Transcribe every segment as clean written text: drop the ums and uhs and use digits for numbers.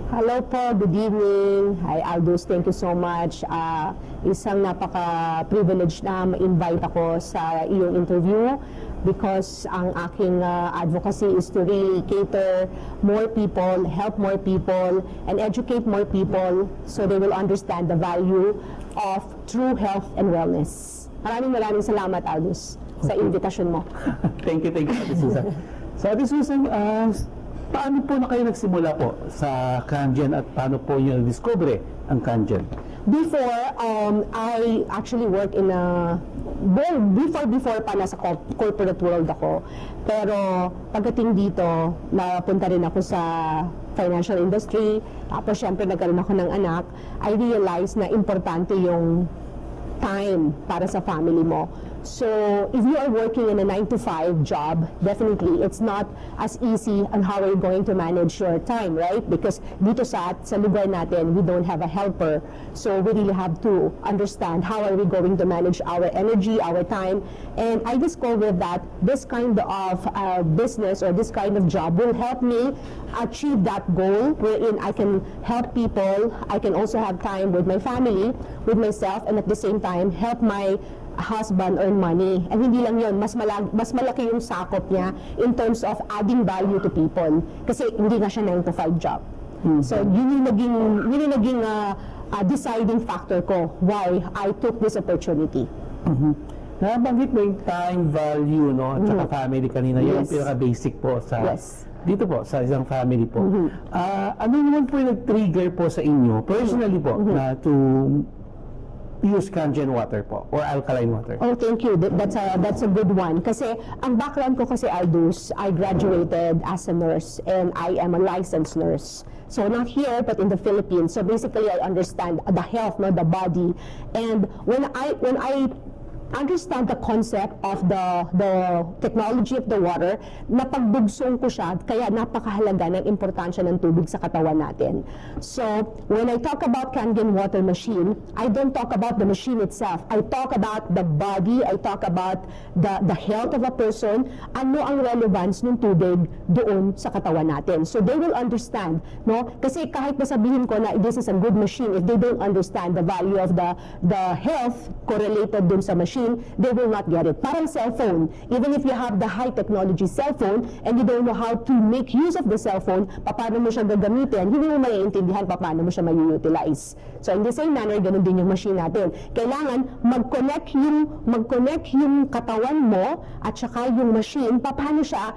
Hello po, good evening. Hi Aldous, thank you so much. Isang napaka-privilege na ma-invite ako sa iyong interview because ang aking advocacy is to really cater more people, help more people, and educate more people so they will understand the value of true health and wellness. Maraming salamat, Aldous, sa invitasyon mo. Thank you, Ate Susan. So, Ate Susan, paano po na kayo nagsimula po sa Kangen at paano po nyo discover ang Kangen? Before, I actually work in a, before pa nasa corporate world ako. Pero pagdating dito, napunta rin ako sa financial industry. Tapos syempre nagkaroon ako ng anak. I realized na importante yung time para sa family mo. So, if you are working in a 9-to-5 job, definitely it's not as easy on how are you going to manage your time, right? Because dito sa lugar natin, we don't have a helper. So, we really have to understand how are we going to manage our energy, our time. And I discovered that this kind of business or this kind of job will help me achieve that goal wherein I can help people. I can also have time with my family, with myself, and at the same time, help my husband earn money. And hindi lang yun, mas malaki yung sakop niya in terms of adding value to people. Kasi hindi nga siya 9-to-5 job. So yun yung naging deciding factor ko why I took this opportunity. Nabanggit mo yung time value, no? At saka family kanina, yung pinaka-basic po sa dito po, sa isang family po. Ano naman po yung nag-trigger po sa inyo, personally po, na to use Kangen water po or alkaline water? Oh, thank you. That's a good one. Kasi ang background ko kasi, Aldous, I graduated as a nurse and I am a licensed nurse. So not here but in the Philippines. So basically I understand the health, no, the body. And when I understand the concept of the technology of the water, napagbugsong ko siya, kaya napakahalaga ng importansya ng tubig sa katawan natin. So, when I talk about Kangen water machine, I don't talk about the machine itself. I talk about the body, I talk about the health of a person, ano ang relevance ng tubig doon sa katawan natin. So, they will understand, no? Kasi kahit masabihin ko na this is a good machine, if they don't understand the value of the health correlated doon sa machine, they will not get it. Parang cellphone. Even if you have the high technology cellphone and you don't know how to make use of the cellphone, paano mo siya gagamitin, hindi mo maiintindihan paano mo siya may-utilize. So in the same manner, ganun din yung machine natin. Kailangan mag-connect yung katawan mo at saka yung machine, paano siya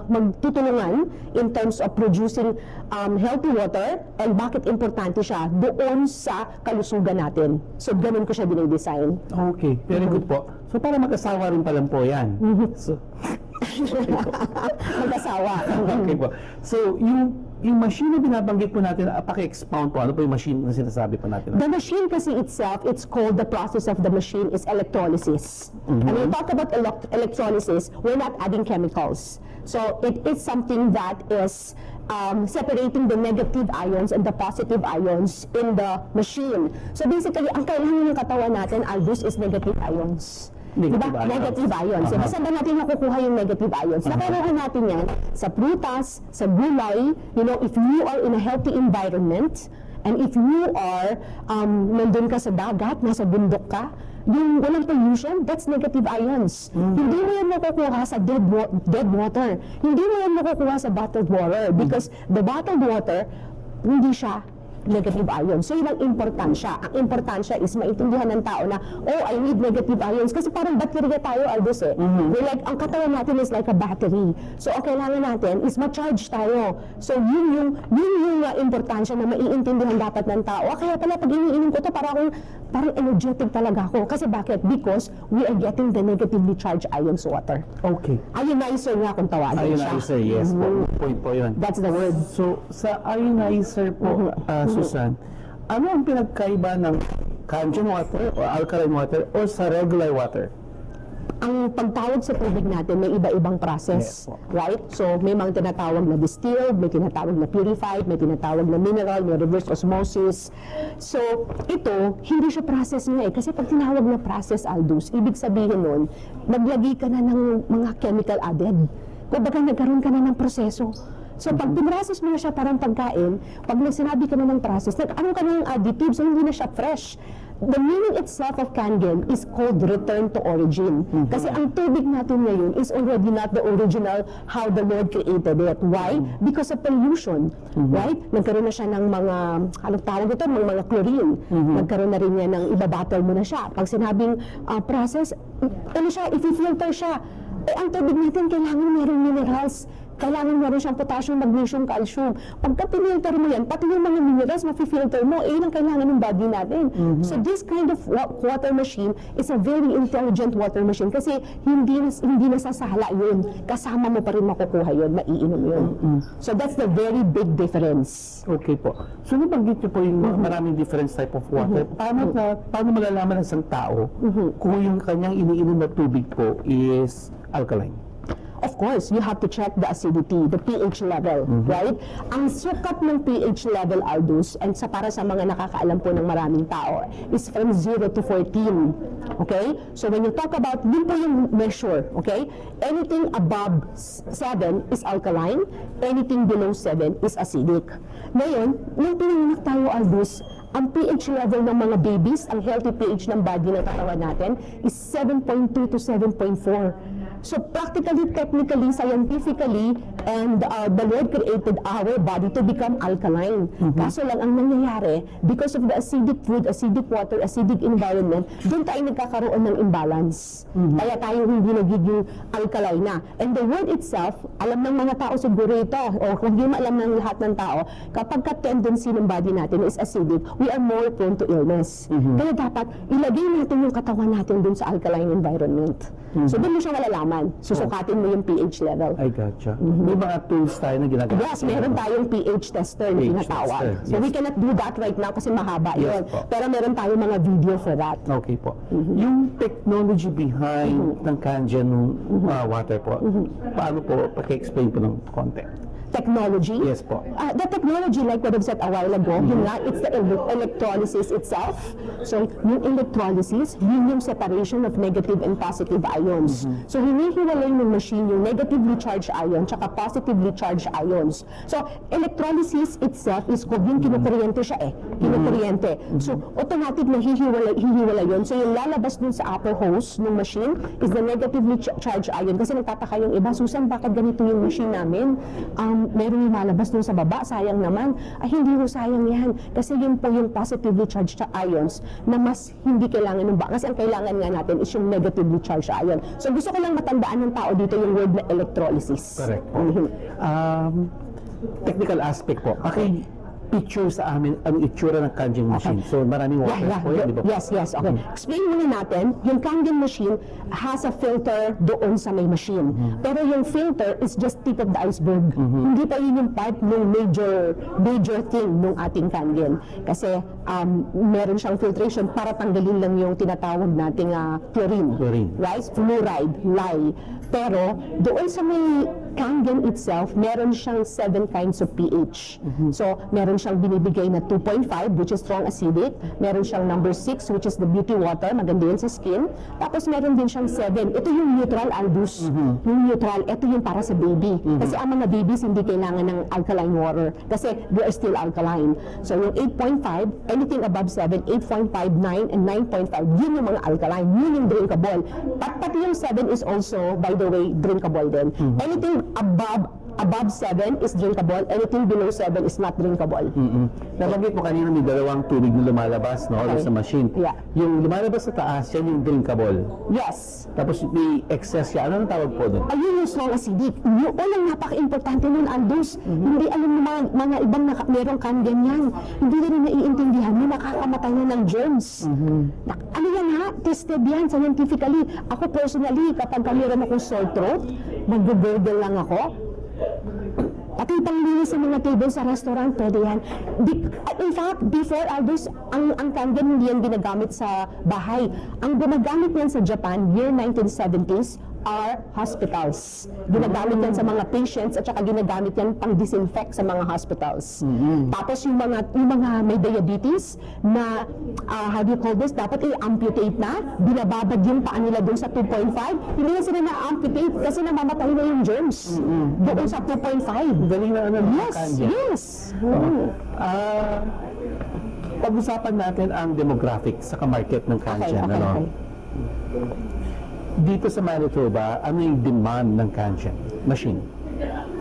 magtutulungan in terms of producing healthy water and bakit importante siya doon sa kalusugan natin. So ganun ko siya dinidesign. Okay. Very good po. So, para mag-asawa rin pa lang po yan. So, mag-asawa. Okay po. So, yung machine na binabanggit po natin, paki-expound po. Ano po yung machine na sinasabi po natin? The machine kasi itself, it's called, the process of the machine is electrolysis. And when we talk about electrolysis, we're not adding chemicals. So, it is something that is separating the negative ions and the positive ions in the machine. So basically, ang kailangan ng katawan natin, Aldous, is negative ions. Negative ions. Diba? Saan ba natin nakukuha yung negative ions? Nakukuha natin yan sa prutas, sa gulay. You know, if you are in a healthy environment, and if you are, nandun ka sa dagat, nasa bundok ka, yung walang pollution, that's negative ions. Hindi mo yan makukuha sa dead water. Hindi mo yan makukuha sa bottled water because the bottled water, hindi siya negative ions. So, yun ang importansya. Ang importansya is maintindihan ng tao na, oh, I need negative ions. Kasi parang battery tayo, Aldous, eh. We're like, ang katawan natin is like a battery. So, ang kailangan natin is ma-charge tayo. So, yun yung importansya na maiintindihan dapat ng tao. Kaya pala, pag iniinom ko to, parang energetic talaga ako. Kasi bakit? Because we are getting the negatively charged ions water. Okay. Ionizer nga kung tawagin siya. Ionizer, yes po. Point po yun. That's the word. So, sa ionizer po, Susan, ano ang pinagkaiba ng Kangen water o alkaline water o sa regular water? Ang pagtawag sa tubig natin, may iba-ibang process, right? So, may mga tinatawag na distilled, may tinatawag na purified, may tinatawag na mineral, may reverse osmosis. So, ito, hindi siya process nga eh. Kasi pag tinawag na process, Aldous, ibig sabihin nun, naglagay ka na ng mga chemical added. Kumbaga, nagkaroon ka na ng proseso. So pag pinrocess mo na siya parang pagkain, pag sinabi ka na ng process, ano ka ng additive, so hindi na siya fresh. The meaning itself of Kangen is called return to origin. Kasi ang tubig natin ngayon is already not the original how the Lord created it. Why? Because of pollution. Right? Nagkaroon na siya ng mga, anong tawag ito, mga chlorine. Nagkaroon na rin niya ng ibabattle mo na siya. Pag sinabing process, ano siya, i-filter siya. Eh, ang tubig natin kailangan mayroong minerals. Kailangan meron siyang potassium, magnesium, calcium. Pagka pinilter mo yan, pati yung mga minerals, mafi-filter mo, yun ang kailangan ng body natin. So this kind of water machine is a very intelligent water machine kasi hindi nasasala yun. Kasama mo pa rin makukuha yun, maiinom yun. So that's the very big difference. Okay po. So nabanggit niyo po yung maraming different type of water. Paano malalaman ng isang tao kung yung kanyang iniinom na tubig po is alkaline? Of course, you have to check the acidity, the pH level, right? Ang sukat ng pH level, Aldous, and para sa mga nakakaalam po ng maraming tao, is from 0 to 14. Okay? So when you talk about, yun po yung measure, okay? Anything above 7 is alkaline, anything below 7 is acidic. Ngayon, nung pinanganak tayo, Aldous, ang pH level ng mga babies, ang healthy pH ng body ng katawan natin, is 7.2 to 7.4. So practically, technically, scientifically, and the Lord created our body to become alkaline. Kaso lang ang nangyayari, because of the acidic food, acidic water, acidic environment, doon tayo nagkakaroon ng imbalance. Kaya tayo hindi nagiging alkaline na. And the word itself, alam ng mga tao siguro ito, o kung hindi alam ng lahat ng tao, kapag ka-tendency ng body natin is acidic, we are more prone to illness. Kaya dapat ilagay natin yung katawan natin doon sa alkaline environment. So doon mo siya malalaman. Susukatin mo yung pH level. I gotcha. May mga tools tayo na ginagawa. Yes, meron tayong pH tester na tinatawag. So we cannot do that right now kasi mahaba yun. Pero meron tayong mga video for that. Okay po. Yung technology behind ng Kangen water po, paano po, paki-explain po ng konti? Technology? Yes po. The technology, like what I've said a while ago, yun nga, it's the electrolysis itself. So, yung electrolysis, yun yung separation of negative and positive ions. So, hinihiwalay ng machine yung negatively charged ion tsaka positively charged ions. So, electrolysis itself is called yung kinukuryente siya kinukuryente. So, automatic na hihiwalay yun. So, yung lalabas dun sa upper hose ng machine is the negatively charged ion. Kasi nagtataka yung iba, Susan, bakit ganito yung machine namin? Meron yung malabas dun sa baba, sayang naman. Hindi ho sayang yan. Kasi yun po yung positively charged ions na mas hindi kailangan ng baka. Kasi ang kailangan nga natin is yung negatively charged ion. So gusto ko lang matandaan ng tao dito yung word na electrolysis. Correct po. Technical aspect po. Okay. Picture sa amin ang itsura ng Kangen machine. So maraming water po yan, di ba? Yes. Okay. Explain muna natin, yung Kangen machine has a filter doon sa may machine. Pero yung filter is just tip of the iceberg. Hindi pa yun yung part ng major thing ng ating Kangen. Kasi meron siyang filtration para tanggalin lang yung tinatawag nating chlorine. Right? Fluoride, lye. Pero doon sa may Kangen itself, meron siyang 7 kinds of pH. So, meron siyang binibigay na 2.5, which is strong acidic. Meron siyang number 6, which is the beauty water, maganda yun sa skin. Tapos meron din siyang 7. Ito yung neutral, Aldous. Yung neutral, ito yung para sa baby. Kasi ang mga babies hindi kailangan ng alkaline water. Kasi they are still alkaline. So, yung 8.5, anything above 7, 8.5, 9, and 9.5, yun yung mga alkaline. Yun yung drinkable. Pati yung 7 is also, by the way, drinkable din. Anything above 7 is drinkable, anything below 7 is not drinkable. Nabanggit mo kanina may dalawang tubig na lumalabas sa machine. Yeah. Yung lumalabas sa taas, yan yung drinkable. Yes. Tapos may excess siya. Ano ang tawag po doon? Ayun yung strong acidic. Yung unang napaka-importante nun, Aldous. Hindi alam ng mga ibang merong Kangen yan. Hindi rin naiintindihan. May nakakamatay na ng germs. Ano yan ha? Tested yan scientifically. Ako personally, kapag meron akong sore throat, mag-gurgle lang ako. Pati panglinis sa mga table sa restaurant, pwede yan. In fact, before Aldous, ang Kangen hindi yan ginagamit sa bahay. Ang gumagamit yan sa Japan, year 1970s, are hospitals. Ginagamit yan sa mga patients at saka ginagamit yan pang disinfect sa mga hospitals. Tapos yung mga may diabetes na how do you call this, dapat i-amputate na, binababad yung paa nila doon sa 2.5, hindi na sila na-amputate kasi namamatay na yung germs doon sa 2.5. Galing na Yes, yes. Pag-usapan natin ang demographics sa market ng Kangen. Okay. Dito sa Manitoba, ano yung demand ng Kangen machine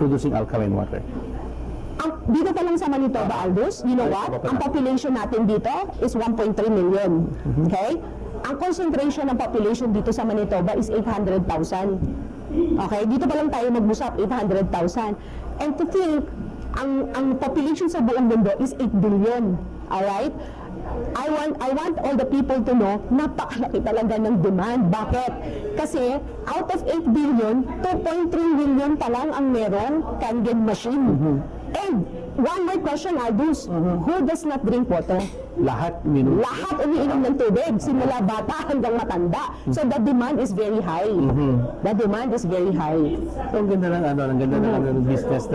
producing alkaline water? Dito pa lang sa Manitoba, Aldous, you know what? Ang population natin dito is 1.3 million. Okay? Ang concentration ng population dito sa Manitoba is 800,000. Okay? Dito pa lang tayo mag-usap, 800,000. And to think, ang population sa buong mundo is 8 billion. Alright? I want all the people to know, napakalaki talaga ng demand. Bakit? Kasi out of 8 billion, 2.3 million pa lang ang merong Kangen machine. And one more question, Aldous, who does not drink water? Lahat umiinom ng tubig, simula bata hanggang matanda. So the demand is very high. The demand is very high. So, ang ganda ng business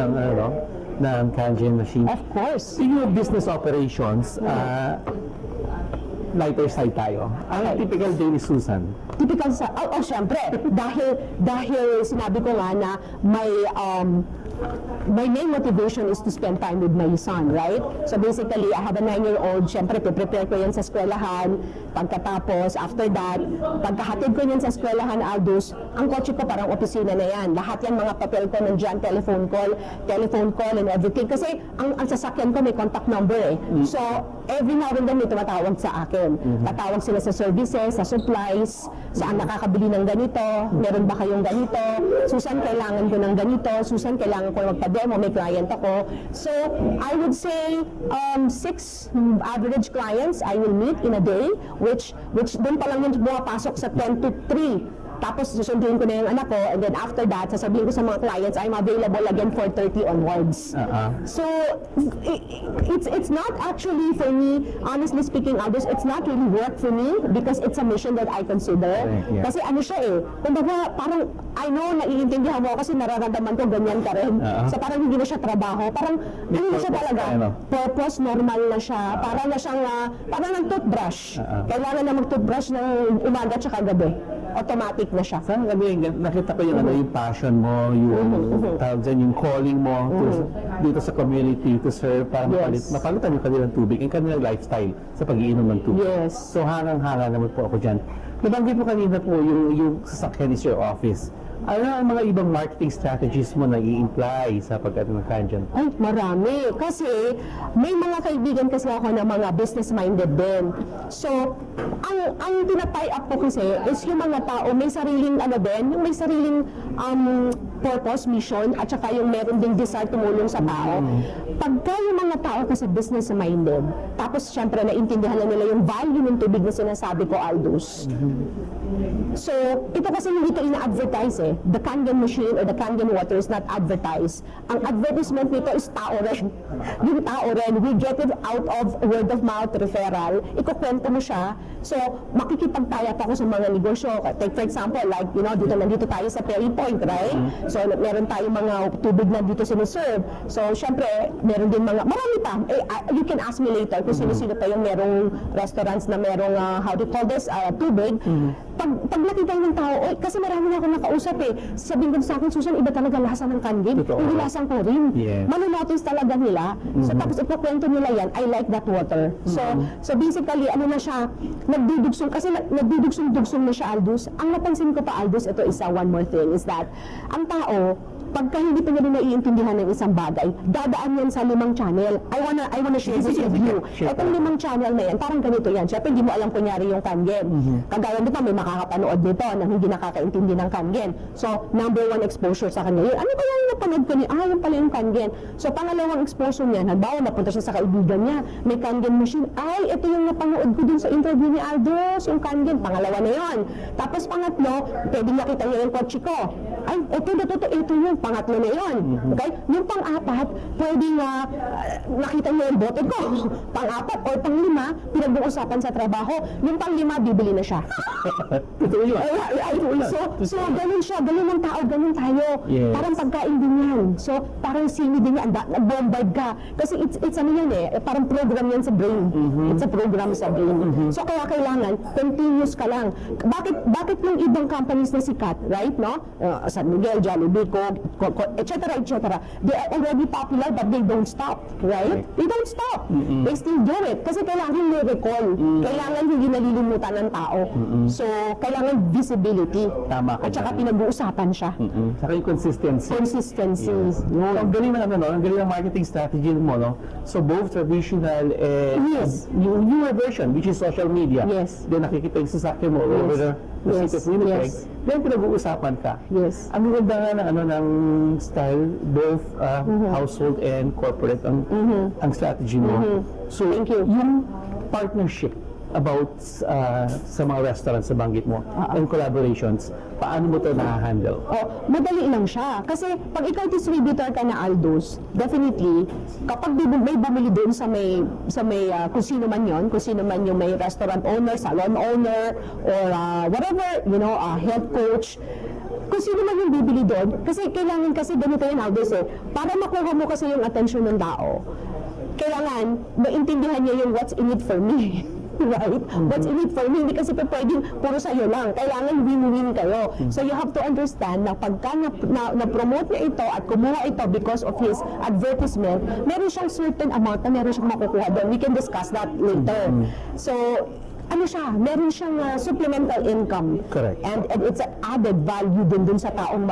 ng Kangen machine. Of course. Speaking of business operations, lighter side tayo. Ang typical day ni Susan. Typical sa, syempre, dahil sinabi ko nga na my main motivation is to spend time with my son, right? So basically, I have a 9-year-old, syempre, prepare ko yan sa eskwelahan. Pagkatapos, after that, pagkahatid ko yan sa eskwelahan, Aldous, ang kotse ko parang opisina na yan. Lahat yan, mga papel ko nandyan, telephone call and everything. Kasi ang sasakyan ko may contact number eh. So, every now and then may tumatawag sa akin. Tatawag sila sa services, sa supplies, saan nakakabili ng ganito, meron ba kayong ganito, Susan, kailangan ko ng ganito, Susan, kailangan ko magpa-demo, may client ako. So, I would say 6 average clients I will meet in a day, which doon pa lang yung pumapasok sa 10 to 3. Tapos susunduin ko na yung anak ko, and then after that, sasabihin ko sa mga clients, I'm available again for 30 onwards. So, it's not actually for me, honestly speaking, Aldous, it's not really work for me because it's a mission that I consider. Kasi ano siya eh, kumbaga parang, I know, naiintindihan mo kasi nararamdaman ko ganyan ka rin. So parang hindi na siya trabaho, parang ano na siya talaga, purpose, normal na siya, parang na siyang, parang ng toothbrush. Kailangan na mag-toothbrush ng umaga tsaka gabi. Automatic na siya. Saan gabi, nakita ko yung yung passion mo, yung tawag dyan, yung calling mo dito sa community to serve, para mapalitan yung kanilang tubig, yung kanilang lifestyle sa pag-iinom ng tubig. So hangang-hanga naman po ako dyan. Nabanggit mo kanina po yung sasakyan is your office. Ano ang mga ibang marketing strategies mo na i-imply sa pag-atanakan dyan? Ay, marami. Kasi may mga kaibigan kasi ako na mga business-minded din. So, ang tinatay up ko kasi is yung mga tao may sariling yung may sariling purpose, mission, at saka yung meron ding desire tumulong sa tao. Pagka yung mga tao kasi business-minded, tapos syempre naintindihan na nila yung value ng tubig na sinasabi ko, Aldous. So, ito kasi hindi ito ina-advertise eh. The Kangen machine or the Kangen water is not advertised. Ang advertisement nito is tao rin. Yung tao rin, we get it out of word of mouth referral. Ikukwento mo siya. So, makikipagtayap ako sa mga negosyo. Take for example, like, nandito tayo sa Perry Point, right? So, meron tayong mga tubig na dito siniserve. So, syempre, meron din marami pa. You can ask me later kung sino-sino pa yung merong restaurants na merong, how do you call this, tubig. Pag nakita ng tao, kasi marami na ako nakausap eh, sabihin ko sa akin, Susan, iba talaga lasa ng Kangen. Hindi lasang ko rin. Manonotice talaga nila. So tapos ipakwento nila yan, I like that water. So basically, ano na siya, nagdudugsong, kasi nagdudugsong-dugsong na siya, Aldous. Ang napansin ko pa, Aldous, ito isa, one more thing, is that, ang tao, pagka hindi pa nila naiintindihan ng isang bagay, dadaan yan sa 5 channel. I wanna share this with you. Itong 5 channel na yan, parang ganito yan. Siyempre, hindi mo alam kunyari yung Kangen. Kagaya dito, may makakapanood nito na hindi nakakaintindi ng Kangen. So, number 1 exposure sa kanya yun. Ano kaya yung napanood ko niya? Yung pala yung Kangen. So, pangalawang exposure niya, halimbawa, napunta siya sa kaibigan niya, may Kangen machine. Ito yung napanood ko dun sa interview ni Aldous, yung Kangen. Pangalawa na yun. Tapos pangatlo, pwede nakita niya yung kotse ko. ay, ito yung pangatlo na yun. Okay? Yung pang-apat, pwedeng nakita niyo yung bottle ko. Pang-apat or pang-lima, pinag-uusapan sa trabaho. Yung pang-lima, bibili na siya. Totoo yun. So, ganun siya. Ganun ang tao, ganun tayo. Yes. Parang pagkain din yan. So, parang sini din yan. Nag-bombard ka. Kasi it's ano yan parang program yan sa brain. It's a program sa brain. So, kaya kailangan, continuous ka lang. Bakit yung ibang companies na sikat, right, no? San Miguel, Jollibee, Coke, etc., etc. They are already popular but they don't stop, right? They don't stop. They still do it. Kasi kailangan may recall. Kailangan hindi nalilimutan ng tao. So, kailangan visibility. Tama ka. At saka pinag-uusapan siya. Saka yung consistency. Consistency. Yes. So, ang galing ng ang galing ng marketing strategy mo, no? So, both traditional and yung newer version, which is social media. Yes. Then nakikita yung sasakyan mo over the city of Winnipeg. Then pinag-uusapan ka. Yes. Ang ganda nga ng style, both household and corporate ang strategy mo. So, Thank you. yung partnership about sa mga restaurants sa banggit mo and collaborations, paano mo ito na-handle? Madali lang siya. Kasi pag ikaw distributor ka na Aldos, definitely, kapag may bumili doon sa may kung sino man yon, kung sino man yung may restaurant owner, salon owner, or whatever, health coach, kung sino man yung bibili doon, kasi kailangan kasi ganito yan Aldos para makuha mo kasi yung attention ng tao, kailangan maintindihan niya yung what's in it for me. Right? What's in it for me? Hindi kasi pwedeng puro sa'yo lang. Kailangan win-win kayo. So you have to understand na pagka na-promote niya ito at kumuha ito because of his advertisement, meron siyang certain amount na meron siyang makukuha doon. We can discuss that later. So, meron siyang supplemental income. Correct. And it's an added value dun sa taong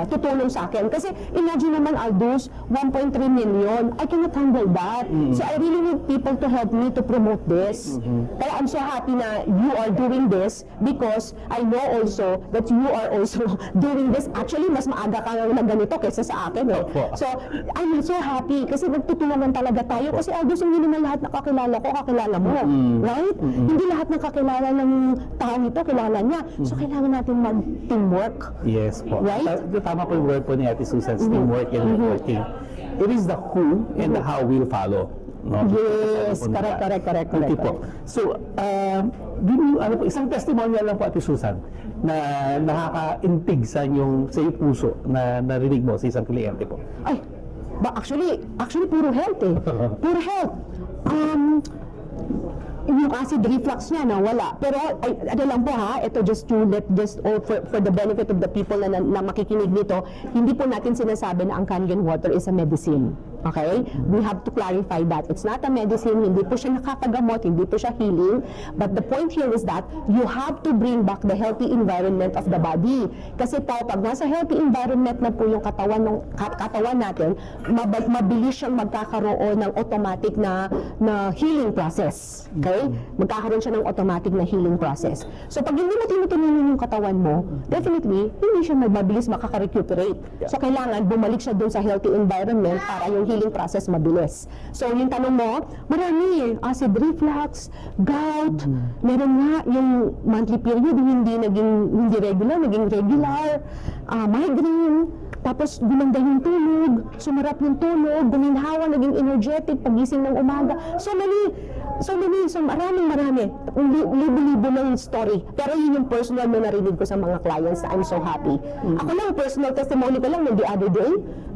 tutulong sa akin. Kasi imagine naman, Aldous, 1.3 million, I cannot handle that. So I really need people to help me to promote this. Kaya I'm so happy na you are doing this because I know also that you are also doing this. Actually, mas maaga ka na ganito kaysa sa akin. So I'm so happy kasi nagtutulungan talaga tayo. Kasi Aldous, hindi naman lahat nakakilala ko, kakilala mo. Right? Hindi lahat ng kakilala ng tao ito, kilala niya. So, kailangan natin mag-teamwork. Yes po. Right? Tama po yung word po ni Ate Susan, teamwork and networking. It is the who and the how we'll follow. No? Yes, correct. Okay po. So, isang testimonial lang po Ate Susan na nakaka-intig sa iyong puso na narinig mo sa isang kliyente po. Ay, actually, puro health Puro health. Yung acid reflux niya, wala. Pero, ano lang po ito for the benefit of the people na makikinig nito, hindi po natin sinasabi na ang Kangen water is a medicine. Okay? We have to clarify that. It's not a medicine, hindi po siya nakakagamot, hindi po siya healing. But the point here is that you have to bring back the healthy environment of the body. Kasi pag nasa healthy environment na po yung katawan natin, mabilis siyang magkakaroon ng automatic na healing process. Okay? Magkakaroon siya ng automatic na healing process. So pag hindi mo tinutunin yung katawan mo, definitely, hindi siya mabilis makaka-recuperate. So kailangan bumalik siya dun sa healthy environment para yung healing process mabilis. So yung tanong mo, marami acid reflux, gout, meron nga yung monthly period hindi regular, naging regular, migraine, tapos gumanda yung tulog, sumarap yung tulog, guminhawa, naging energetic, pagising ng umaga. So marami. Libo-libo ng story. Pero yun yung personal na narinig ko sa mga clients na I'm so happy. Ako lang, personal testimony ko lang the other day,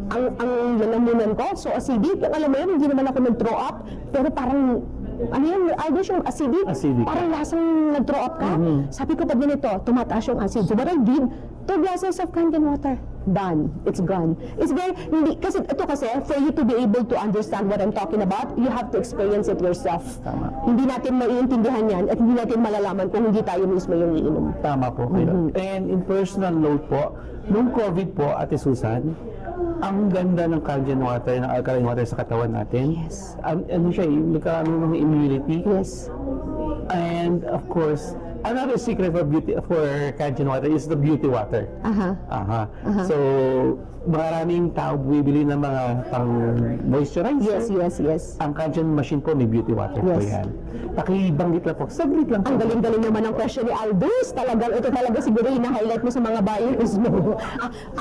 ang lalamunan ko, so acidic, alam mo yun, hindi naman ako nag-throw up, pero parang yung acidic, parang lasang nag-throw up ka. Sabi ko, pag ganito, tumataas yung acid. So what I did, 2 glasses of Kangen water. Done. It's gone. It's very, kasi for you to be able to understand what I'm talking about, you have to experience it yourself. Tama. Hindi natin maiintindihan yan at hindi natin malalaman kung hindi tayo mismo yung iinom. Tama po kayo. And in personal note po, nung COVID po, Ate Susan, ang ganda ng Kangen water, ng alkaline water sa katawan natin. Yes. Siya, nagkaroon ng immunity. Yes. And of course, another secret for Kangen water is the beauty water. So, maraming tao bumibili ng mga pang moisturizer. Yes. Ang Kangen machine po may beauty water po yan. Pakibanggit lang po, saglit lang po. Ang galing-galing naman ang question ni Aldous. Talagang, ito talaga siguro yung na-highlight mo sa mga buyers mo.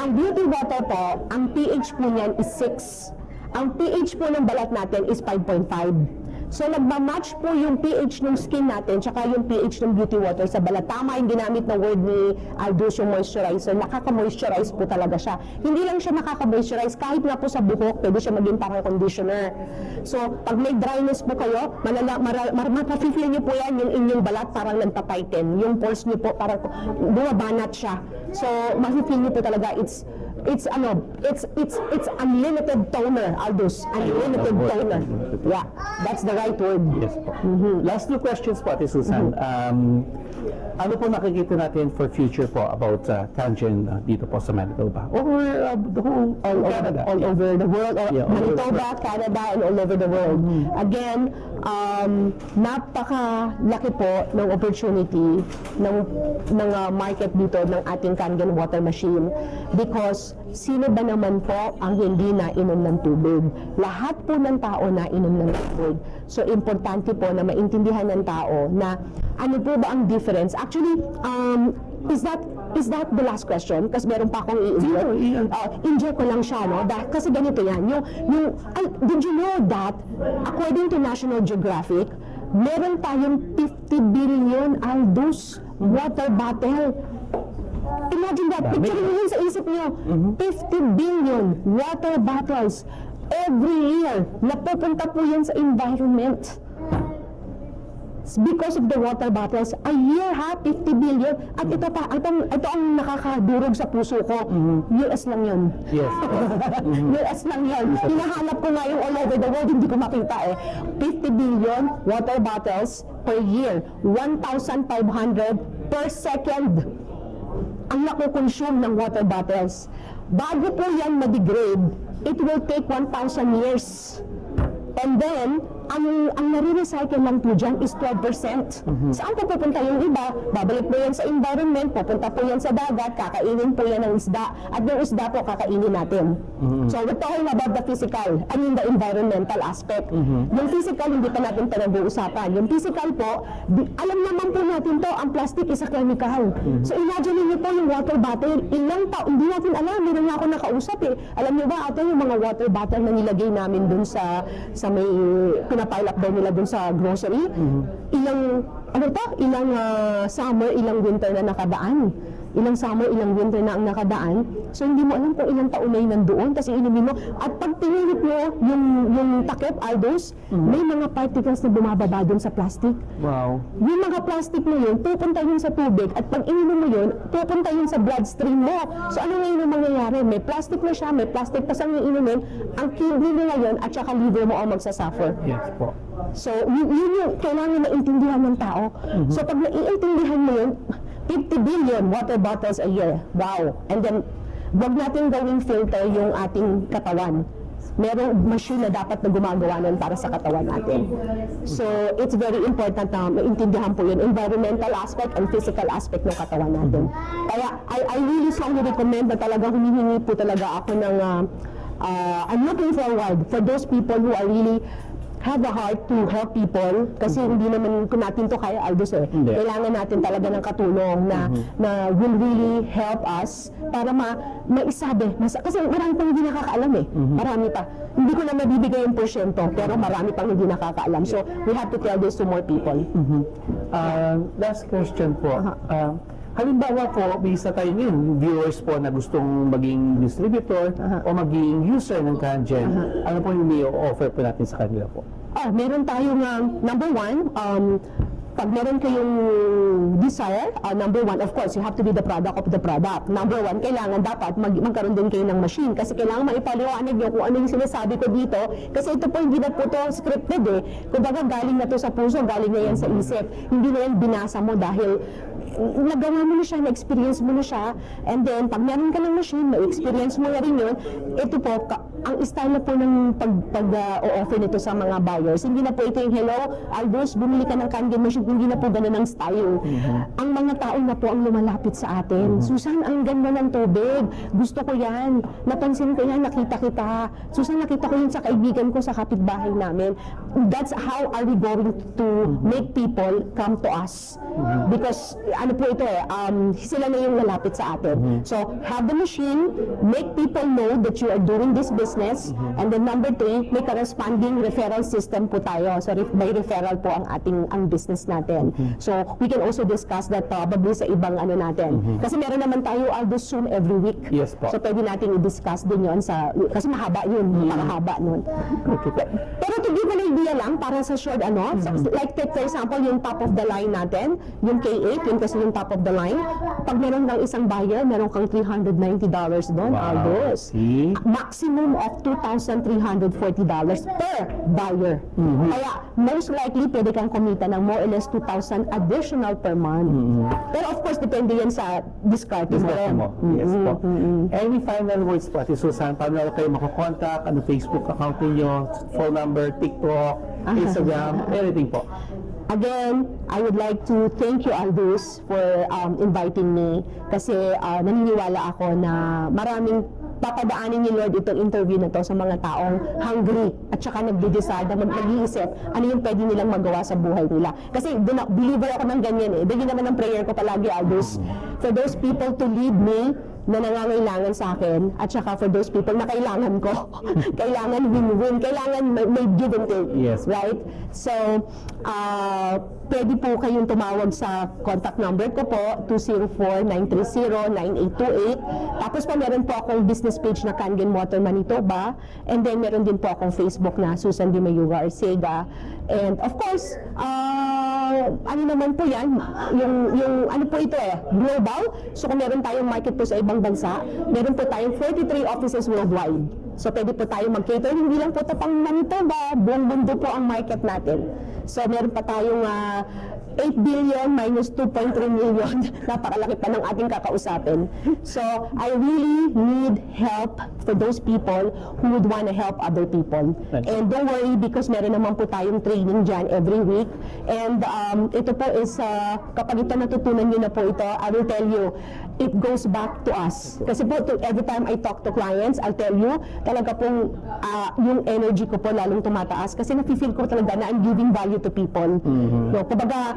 Ang beauty water po, ang pH po niyan is 6. Ang pH po ng balat natin is 5.5. So, nagmamatch po yung pH ng skin natin tsaka yung pH ng beauty water sa balat. Tama yung ginamit na word ni Aldous, yung moisturizer. Nakaka-moisturize po talaga siya. Hindi lang siya nakaka-moisturize, kahit nga po sa buhok, pwede siya maging parang conditioner. So, pag may dryness po kayo, mapapifeel niyo po yan, yung inyong balat parang nagpa-tighten. Yung pores niyo po parang bumabanat siya. So, mapipeel niyo po talaga, it's unlimited toner, Aldous. Unlimited toner. Yeah, that's the right word. Yes po. Last two questions po, Ate Susan. Ano po nakikita natin for future po about Kangen dito po sa Manitoba? Or the whole Canada? All over the world. Manitoba, Canada, and all over the world. Again, napakalaki po ng opportunity ng market dito ng ating Kangen water machine because sino ba naman po ang hindi nainom ng tubig? Lahat po ng tao nainom ng tubig. So, importante po na maintindihan ng tao na ano po ba ang difference? Actually, is that the last question? Kasi meron pa akong i-inject ko lang siya, no? Kasi ganito yan. Did you know that, according to National Geographic, meron tayong 50 billion Aldous water bottle. Imagine that. Picture mo yun sa isip niyo. 50 billion water bottles every year. Napupunta po yan sa environment. Because of the water bottles, a year 50 billion. At ito ang nakakadurog sa puso ko. US lang yun. Yes. US lang yun. Hinahanap ko nga yung all over the world, hindi ko makita eh. 50 billion water bottles per year. 1,500 per second ang nakukonsume ng water bottles. Bago po yan ma-degrade, it will take 1,000 years. And then, ang nare-recycle lang po dyan is 12%. Saan po pupunta yung iba? Babalik po yan sa environment, pupunta po yan sa dagat, kakainin po yan ng isda, at yung isda po kakainin natin. So we're talking about the physical, the environmental aspect. Yung physical, hindi pa natin pinag-uusapan. Yung physical po, alam naman po natin to, ang plastic is a chemical. So imagine niyo po yung water bottle, ilang taon, hindi natin alam, meron nga ako nakausap eh. Alam niyo ba, ate, yung mga water bottle na nilagay namin dun sa may pinapile up daw nila dun sa grocery. Ilang summer, ilang winter na nakadaan. Ilang summer, ilang winter na ang nakadaan. So hindi mo alam kung ilang taon na yun nandoon kasi inumin mo. At pag pinihit mo yung takip, Aldous, may mga particles na bumababa dun sa plastic. Wow. Yung mga plastic na yun, pupunta yun sa tubig at pag ininom mo yun, pupunta yun sa bloodstream mo. So ano ngayon ang mangyayari? May plastic na siya, may plastic pa siyang iinumin, ang kidney nila yun at saka liver mo ang magsasuffer. Yes po. So yun yung kailangan maintindihan ng tao. So pag naiintindihan mo yun, 50 billion water bottles a year. Wow. And then, wag natin gawing filter yung ating katawan. Merong machine na dapat na gumagawa nun para sa katawan natin. So, it's very important na maintindihan po yun, environmental aspect and physical aspect ng katawan natin. Kaya, I really strongly recommend na talaga humihingi po talaga ako ng I'm looking forward for those people who are really have a heart to help people kasi hindi naman kung natin to kaya, Aldous eh. Kailangan natin talaga ng katulong na will really help us para maisabi. Kasi marami pang hindi nakakaalam eh. Marami pa. Hindi ko na mabibigay yung porsyento pero marami pang hindi nakakaalam. So, we have to tell this to more people. Last question po. Halimbawa po, may isa tayo ngayon, viewers po na gustong maging distributor o maging user ng Kangen. Ano po yung may offer po natin sa kanila po? Meron tayong number one, pag meron kayong desire, number one, of course, you have to be the product of the product. Number one, kailangan dapat magkaroon din kayo ng machine kasi kailangan maipaliwanag nyo kung ano yung sinasabi ko dito kasi ito po hindi na po ito scripted eh. Kung baga galing na to sa puso, galing na yan sa isip. Hindi na yan binasa mo dahil nagawa mo na siya, na-experience mo na siya, and then pag meron ka ng machine, na-experience mo na rin yun, ito po, ang style na po ng pag-offer nito sa mga buyers, hindi na po ito yung, hello, Aldous, bumili ka ng Kangen machine, hindi na po ganun ang style. Ang mga tao na po ang lumalapit sa atin. Susan, ang ganda ng tubig. Gusto ko yan. Napansin ko yan, nakita kita. Susan, nakita ko yun sa kaibigan ko sa kapitbahay namin. That's how are we going to make people come to us. Because, ano po ito sila na yung lalapit sa atin. So, have the machine, make people know that you are doing this business, and then number 3, may corresponding referral system po tayo. So, may referral po ang business natin. So, we can also discuss that probably sa ibang ano natin. Kasi meron naman tayo Aldous Zoom every week. Yes po. So, pwede natin i-discuss din yon kasi mahaba yun, mahaba nun. Pero to give an idea lang, para sa short like take for example, yung top of the line natin, yung K8, yun kasi yung top of the line. Pag meron ng isang buyer, meron kang $390 doon, Aldous. Maximum of $2,340 per buyer. Kaya, most likely, pwede kang kumita ng more or less 2,000 additional per month. Pero of course, depende yan sa discard mo. Yes po. Any final words po, Ate Susan? Paano kayo makakontakt? Ano Facebook account ninyo? Phone number, TikTok, Instagram, anything po. Again, I would like to thank you, Aldous, for inviting me. Kasi naniniwala ako na maraming papadaanin ni Lord itong interview na to sa mga taong hungry at saka nagde-decide na mag-iisip ano yung pwede nilang magawa sa buhay nila. Kasi believer ako ng ganyan Dahil naman ang prayer ko palagi, Aldous, for those people to lead me na nangangailangan sa akin, at saka for those people na kailangan ko. Kailangan win-win. Kailangan may give and take. Yes. Right? So, pwede po kayong tumawag sa contact number ko po, 204-930-9828. Tapos po, meron po akong business page na Kangen Motor Manitoba. And then, meron din po akong Facebook na Susan Di Mayuga Arcega. And of course, ano naman po yan, yung ano po ito global. So kung meron tayong market po sa ibang bansa, meron po tayong 43 offices worldwide. So pwede po tayong mag-cater, hindi lang po tapang Manitoba, buong mundo po ang market natin. So meron pa tayong 8 billion minus 2.3 million. Napakalaki pa ng ating kakausapin. So, I really need help for those people who would want to help other people. And don't worry because meron naman po tayong training dyan every week. And ito po is, kapag ito natutunan nyo na po ito, I will tell you, it goes back to us. Kasi po, every time I talk to clients, I'll tell you, talaga pong yung energy ko po lalong tumataas. Kasi nafe-feel ko talaga na I'm giving value to people. No, kumbaga,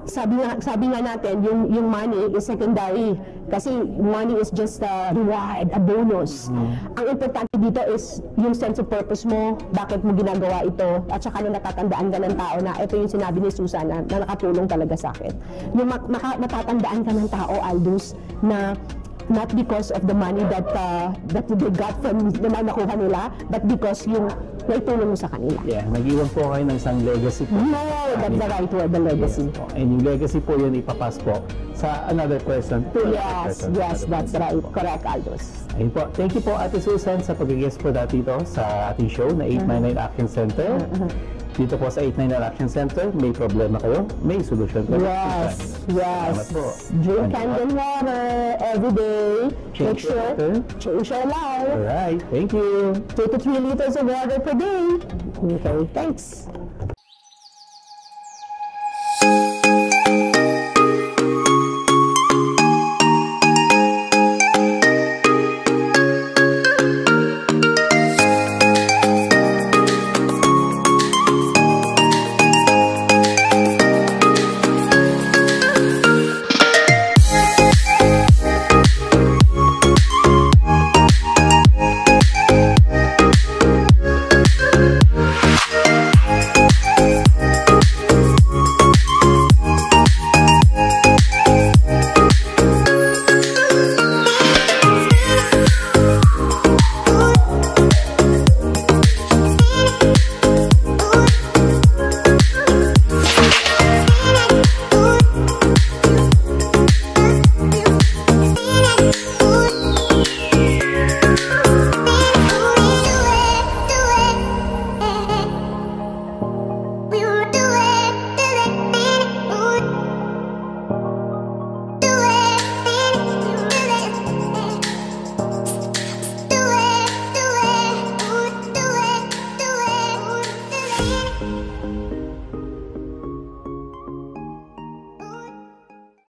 sabi nga natin, yung money is secondary. Kasi money is just a reward, a bonus. Ang importante dito is yung sense of purpose mo, bakit mo ginagawa ito, at saka na natatandaan ka ng tao na ito yung sinabi ni Susan na nakatulong talaga sa akin. Yung matatandaan ka ng tao, Aldous, na not because of the money that they got from na nakuha nila, but because yung naitulong mo sa kanila. Yeah, nag-iwan po kayo ng isang legacy po. No, that's the right word, the legacy. Yes, po. And yung legacy po yun ipapas po sa another person. Yes, that's right. Correct, Aldous. Ayun po. Thank you po, Ate Susan, sa pag-guest po dito sa ating show na 899 Action Center. Dito po sa 899 Action Center, may problema kayo, may solusyon kayo. Yes. Salamat po. Drink Kangen water every day. Make sure, change your life. Alright, thank you. 2 to 3 liters of water per day. Okay, thanks.